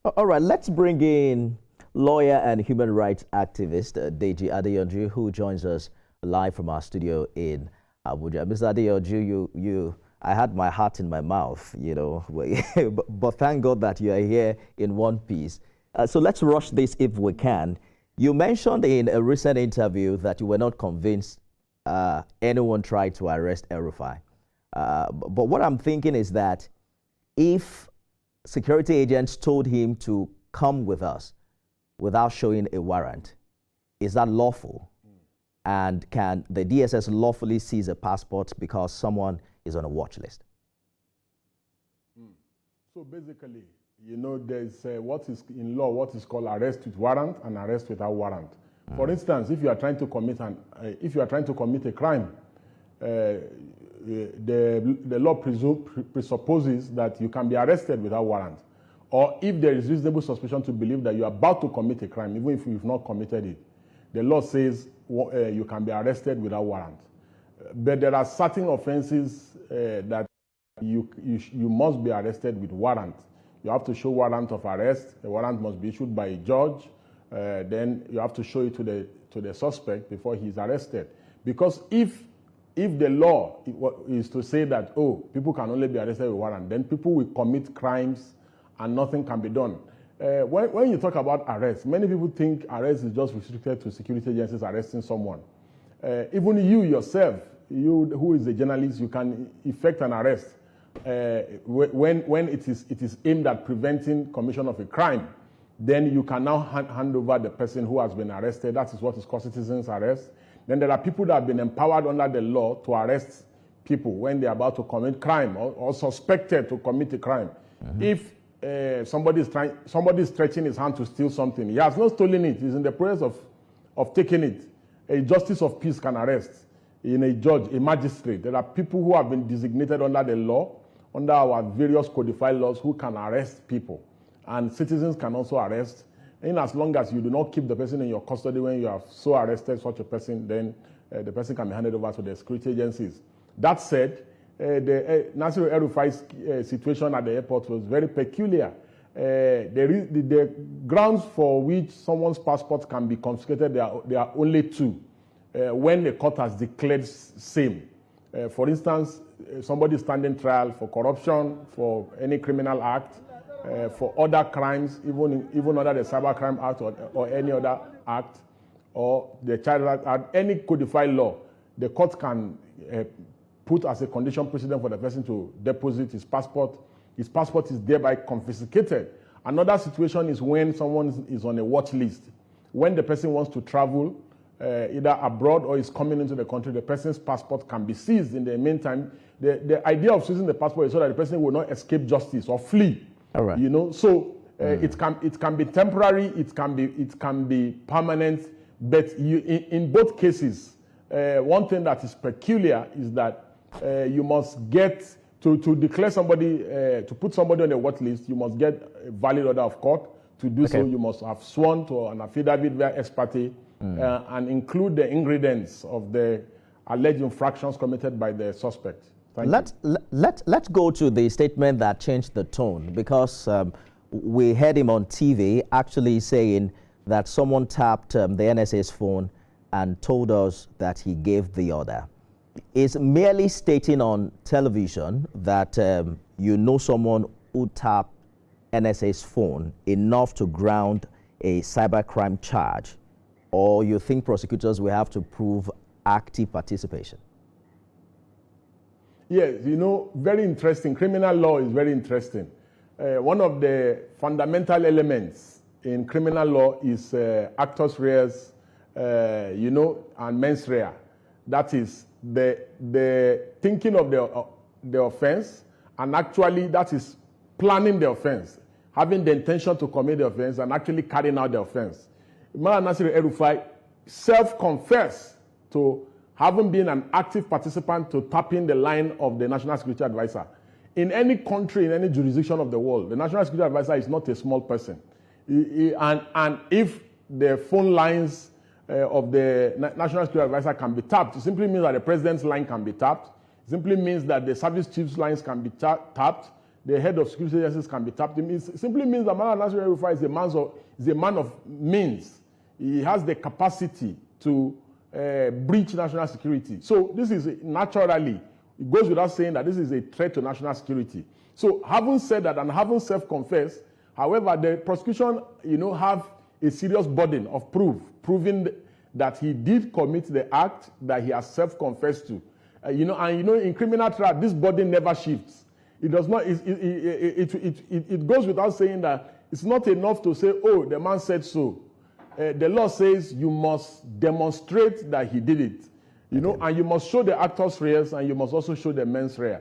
All right, let's bring in lawyer and human rights activist Deji Adeyanju, who joins us live from our studio in Abuja. Mr. Adeyanju, I had my heart in my mouth, but thank God that you are here in one piece. So let's rush this if we can. You mentioned in a recent interview that you were not convinced anyone tried to arrest El-Rufai. But what I'm thinking is that if security agents told him to come with us without showing a warrant, is that lawful? And can the DSS lawfully seize a passport because someone is on a watch list? So basically, there's what is in law, what is called arrest with warrant and arrest without warrant. For instance, if you are trying to commit a crime, the law presupposes that you can be arrested without warrant, or if there is reasonable suspicion to believe that you are about to commit a crime, even if you've not committed it, the law says you can be arrested without warrant. But there are certain offenses that you must be arrested with warrant. You have to show warrant of arrest. The warrant must be issued by a judge. Then you have to show it to the suspect before he is arrested. Because if the law is to say that, people can only be arrested with warrant, then people will commit crimes and nothing can be done. When you talk about arrest, many people think arrest is just restricted to security agencies arresting someone. Even you yourself, you who is a journalist, you can effect an arrest when it is aimed at preventing commission of a crime. Then you can now hand over the person who has been arrested. That is what is called citizen's arrest. Then there are people that have been empowered under the law to arrest people when they are about to commit crime or suspected to commit a crime. If somebody is stretching his hand to steal something, he has not stolen it, he's in the process of taking it, a justice of peace can arrest in a judge, a magistrate. There are people who have been designated under the law, under our various codified laws, who can arrest people. And citizens can also arrest. In as long as you do not keep the person in your custody when you have so arrested such a person, then the person can be handed over to the security agencies. That said, the Nasir El-Rufai's situation at the airport was very peculiar. The grounds for which someone's passport can be confiscated, there are only two. When the court has declared same. For instance, somebody standing trial for corruption, for any criminal act, for other crimes, even under the Cybercrime Act or any other act, or the Child Act, any codified law, the court can put as a condition precedent for the person to deposit his passport. His passport is thereby confiscated. Another situation is when someone is on a watch list. When the person wants to travel, either abroad or is coming into the country, the person's passport can be seized. In the meantime, the idea of seizing the passport is so that the person will not escape justice or flee. All right. It can be temporary, it can be permanent, but in both cases, one thing that is peculiar is that you must get to declare somebody, to put somebody on a watch list, you must get a valid order of court. To do so, you must have sworn to an affidavit via ex parte and include the ingredients of the alleged infractions committed by the suspect. Let's go to the statement that changed the tone, because we heard him on TV actually saying that someone tapped the NSA's phone and told us that he gave the order. Is merely stating on television that someone who tapped NSA's phone enough to ground a cybercrime charge, or you think prosecutors will have to prove active participation? Yes, very interesting. Criminal law is very interesting. One of the fundamental elements in criminal law is actus reus, and mens rea. That is the thinking of the offense, and actually that is planning the offense, having the intention to commit the offense and actually carrying out the offense. Nasir El-Rufai self-confessed to having been an active participant to tapping the line of the National Security Advisor. In any country, in any jurisdiction of the world, the National Security Advisor is not a small person. And if the phone lines of the National Security Advisor can be tapped, it simply means that the President's line can be tapped. It simply means that the service chief's lines can be tapped. the head of security agencies can be tapped. It simply means that Malam Nasir El-Rufai is a man of means. He has the capacity to breach national security. So this is naturally, it goes without saying that this is a threat to national security. So having said that and having self-confessed, however, the prosecution, have a serious burden of proof, proving that he did commit the act that he has self-confessed to. In criminal trial, this burden never shifts. It does not. It goes without saying that it's not enough to say, "Oh, the man said so." The law says you must demonstrate that he did it, and you must show the actus reus, and you must also show the mens rea.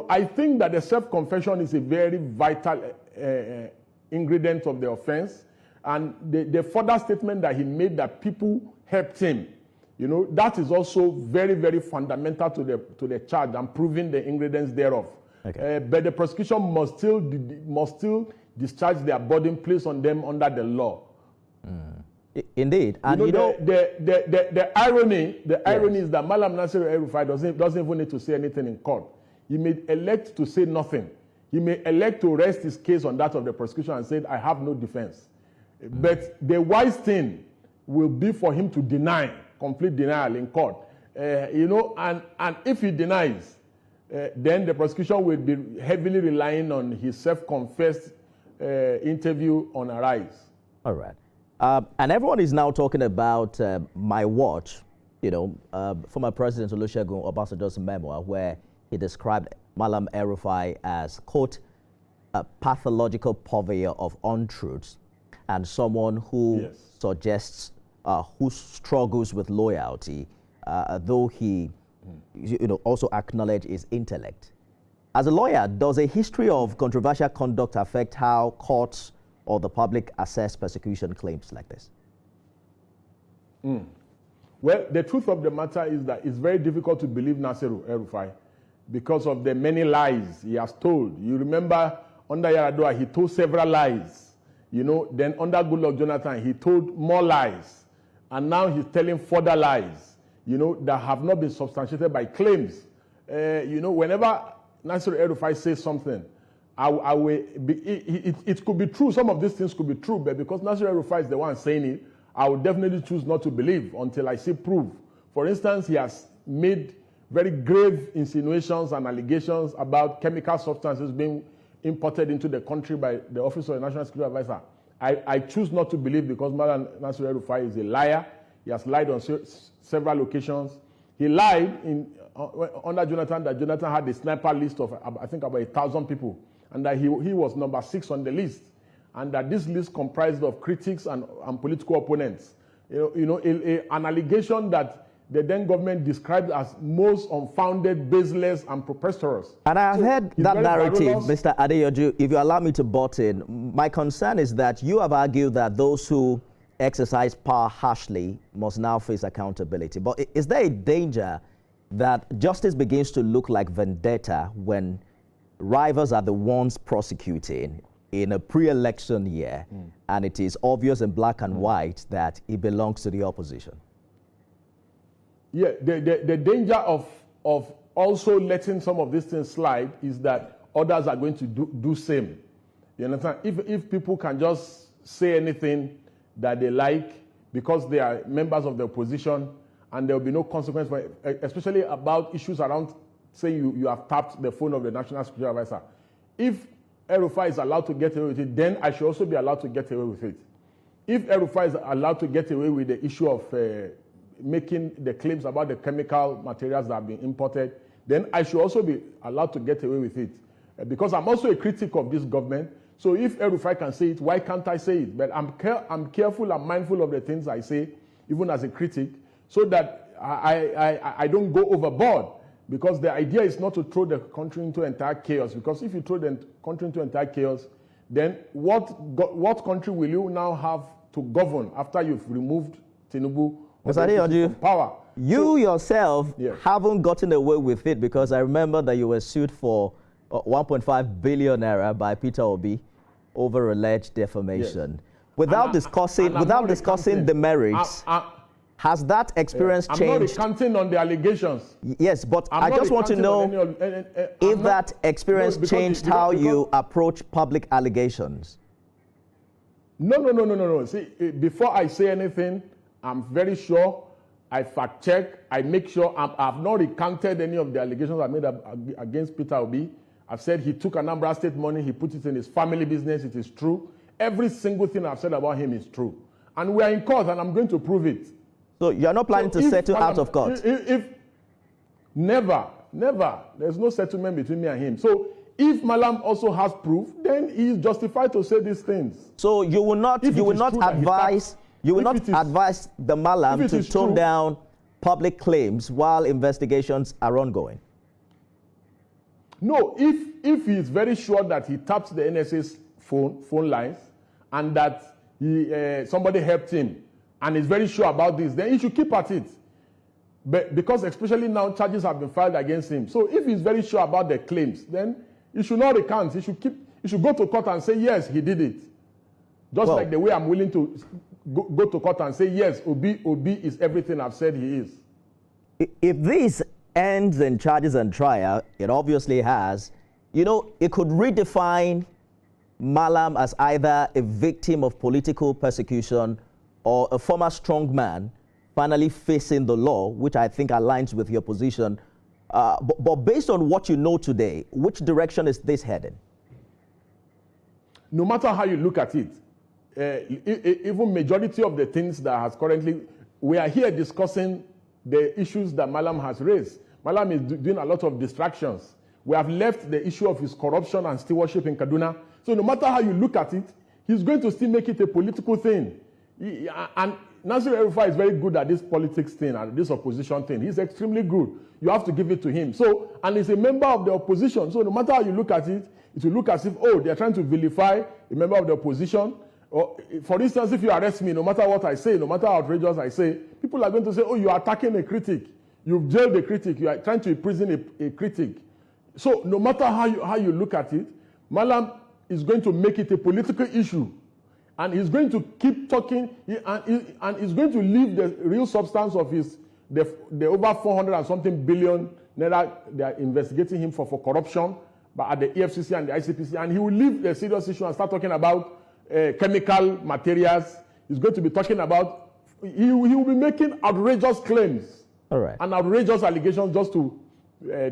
I think that the self-confession is a very vital ingredient of the offense, and the further statement that he made that people helped him, that is also very, very fundamental to the charge and proving the ingredients thereof. Okay. But the prosecution must still discharge their burden placed on them under the law. Indeed, and the irony is that Malam Nasir El-Rufai doesn't even need to say anything in court. He may elect to say nothing. He may elect to rest his case on that of the prosecution and say, "I have no defense." But the wise thing will be for him to deny, complete denial in court. And if he denies, then the prosecution will be heavily relying on his self-confessed interview on Arise. All right. And everyone is now talking about My Watch, former President Olusegun Obasanjo's memoir, where he described Malam El-Rufai as, quote, a pathological purveyor of untruths and someone who suggests, who struggles with loyalty, though he also acknowledged his intellect. As a lawyer, does a history of controversial conduct affect how courts or the public assess persecution claims like this? Well, the truth of the matter is that it's very difficult to believe Nasir El-Rufai because of the many lies he has told. You remember under Yar'Adua, he told several lies. Then under Goodluck Jonathan, he told more lies. And now he's telling further lies, that have not been substantiated by claims. Whenever Nasir El-Rufai says something, it could be true. Some of these things could be true, but because Nasir El-Rufai is the one saying it, I would definitely choose not to believe until I see proof. For instance, he has made very grave insinuations and allegations about chemical substances being imported into the country by the Office of the National Security Advisor. I choose not to believe because Malam Nasir El-Rufai is a liar. He has lied on several occasions. He lied under Jonathan that Jonathan had a sniper list of, I think, about 1,000 people, and that he was number 6 on the list, and that this list comprised of critics and political opponents. An allegation that the then government described as most unfounded, baseless, and preposterous. And I have heard that narrative, Mr. Adeyanju. If you allow me to butt in, my concern is that you have argued that those who exercise power harshly must now face accountability. But is there a danger that justice begins to look like vendetta when rivals are the ones prosecuting in a pre-election year, and it is obvious in black and white that it belongs to the opposition? Yeah, the danger of also letting some of these things slide is that others are going to do same. You understand? If people can just say anything that they like because they are members of the opposition, and there will be no consequence for it, especially about issues around, say you have tapped the phone of the National Security Advisor. If El-Rufai is allowed to get away with it, then I should also be allowed to get away with it. If El-Rufai is allowed to get away with the issue of making the claims about the chemical materials that have been imported, then I should also be allowed to get away with it. Because I'm also a critic of this government. So if El-Rufai can say it, why can't I say it? But I'm careful and mindful of the things I say, even as a critic, so that I don't go overboard. Because the idea is not to throw the country into entire chaos. Because if you throw the country into entire chaos, then what country will you now have to govern after you've removed Tinubu from power? You yourself haven't gotten away with it, because I remember that you were sued for 1.5 billion naira by Peter Obi over alleged defamation. Without discussing the merits. Has that experience changed? I'm not recanting on the allegations. Yes, but I just want to know if that experience changed how you approach public allegations. No. See, before I say anything, I'm very sure I fact check. I make sure I've not recanted any of the allegations I made against Peter Obi. I've said he took Anambra State money, he put it in his family business. It is true. Every single thing I've said about him is true. And we are in court, and I'm going to prove it. So you're not planning to settle out of court? Never. There's no settlement between me and him. So if Malam also has proof, then he is justified to say these things. So you will not advise the Malam to tone down public claims while investigations are ongoing? No, if he is very sure that he tapped the NSA's phone lines and that somebody helped him and is very sure about this, then he should keep at it. But because especially now charges have been filed against him. So if he's very sure about the claims, then he should not recant. He should go to court and say, yes, he did it. Just like the way I'm willing to go to court and say, yes, Obi is everything I've said he is. If this ends in charges and trial, it obviously has, it could redefine Malam as either a victim of political persecution or a former strongman finally facing the law, which I think aligns with your position. But based on what you know today, which direction is this heading? No matter how you look at it, even majority of the things that has currently, we are here discussing the issues that Malam has raised. Malam is doing a lot of distractions. We have left the issue of his corruption and stewardship in Kaduna. So no matter how you look at it, he's going to still make it a political thing. And Nasir El-Rufai is very good at this politics thing and this opposition thing. He's extremely good. You have to give it to him. So, and he's a member of the opposition. So no matter how you look at it, it will look as if, oh, they're trying to vilify a member of the opposition. Or, for instance, if you arrest me, no matter what I say, no matter how outrageous I say, people are going to say, oh, you are attacking a critic. You've jailed a critic. You are trying to imprison a critic. So no matter how you look at it, Malam is going to make it a political issue. And he's going to keep talking, and he's going to leave the real substance of the over 400 and something billion naira they are investigating him for corruption, but at the EFCC and the ICPC, and he will leave the serious issue and start talking about chemical materials. He's going to be talking about, he will be making outrageous claims. All right. And outrageous allegations just to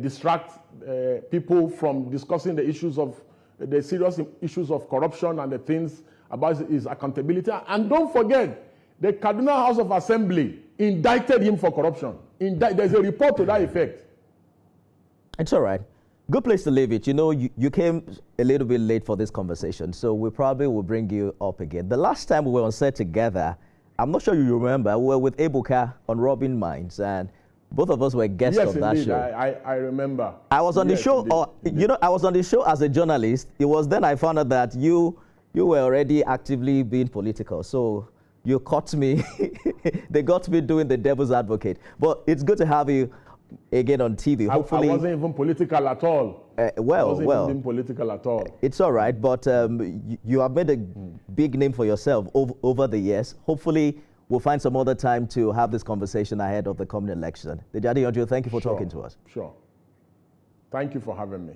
distract people from discussing the serious issues of corruption and the things about his accountability. And don't forget, the Kaduna House of Assembly indicted him for corruption. There's a report to that effect. It's all right. Good place to leave it. You came a little bit late for this conversation, so we probably will bring you up again. The last time we were on set together, I'm not sure you remember, we were with Ebuka on Robbing Minds, and both of us were guests on that show. I remember. I was on the show, I was on the show as a journalist. It was then I found out that you were already actively being political. So you caught me. They got me doing the devil's advocate. But it's good to have you again on TV. Hopefully, I wasn't even political at all. I wasn't even political at all. It's all right, but you have made a big name for yourself over the years. Hopefully, we'll find some other time to have this conversation ahead of the coming election. Deji Adeyanju, thank you for talking to us. Sure. Thank you for having me.